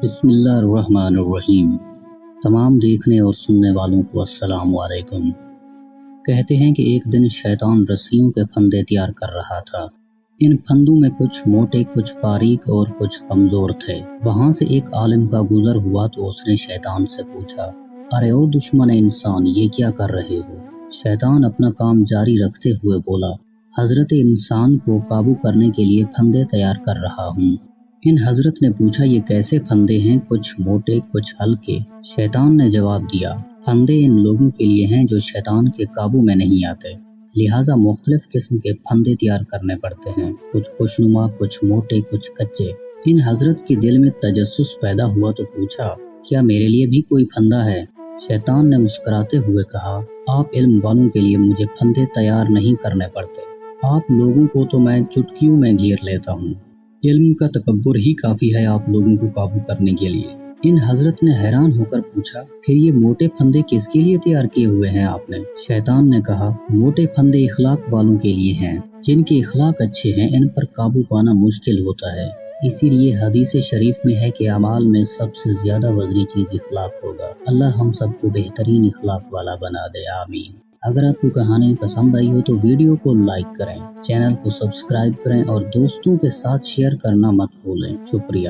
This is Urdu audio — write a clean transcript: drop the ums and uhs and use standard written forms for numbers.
بسم اللہ الرحمن الرحیم۔ تمام دیکھنے اور سننے والوں کو السلام علیکم۔ کہتے ہیں کہ ایک دن شیطان رسیوں کے پھندے تیار کر رہا تھا۔ ان پھندوں میں کچھ موٹے، کچھ باریک اور کچھ کمزور تھے۔ وہاں سے ایک عالم کا گزر ہوا تو اس نے شیطان سے پوچھا، ارے او دشمن انسان، یہ کیا کر رہے ہو؟ شیطان اپنا کام جاری رکھتے ہوئے بولا، حضرت انسان کو قابو کرنے کے لیے پھندے تیار کر رہا ہوں۔ ان حضرت نے پوچھا، یہ کیسے پھندے ہیں؟ کچھ موٹے، کچھ ہلکے؟ شیطان نے جواب دیا، پھندے ان لوگوں کے لیے ہیں جو شیطان کے قابو میں نہیں آتے، لہٰذا مختلف قسم کے پھندے تیار کرنے پڑتے ہیں، کچھ خوشنما، کچھ موٹے، کچھ کچے۔ ان حضرت کے دل میں تجسس پیدا ہوا تو پوچھا، کیا میرے لیے بھی کوئی پھندا ہے؟ شیطان نے مسکراتے ہوئے کہا، آپ علم والوں کے لیے مجھے پھندے تیار نہیں کرنے پڑتے، آپ لوگوں کو تو میں چٹکیوں میں گھیر لیتا ہوں۔ علم کا تکبر ہی کافی ہے آپ لوگوں کو قابو کرنے کے لیے۔ ان حضرت نے حیران ہو کر پوچھا، پھر یہ موٹے پھندے کس کے لیے تیار کیے ہوئے ہیں آپ نے؟ شیطان نے کہا، موٹے پھندے اخلاق والوں کے لیے ہیں، جن کے اخلاق اچھے ہیں، ان پر قابو پانا مشکل ہوتا ہے۔ اسی لیے حدیث شریف میں ہے کہ اعمال میں سب سے زیادہ وزنی چیز اخلاق ہوگا۔ اللہ ہم سب کو بہترین اخلاق والا بنا دے، آمین۔ اگر آپ کو کہانی پسند آئی ہو تو ویڈیو کو لائک کریں، چینل کو سبسکرائب کریں اور دوستوں کے ساتھ شیئر کرنا مت بھولیں۔ شکریہ۔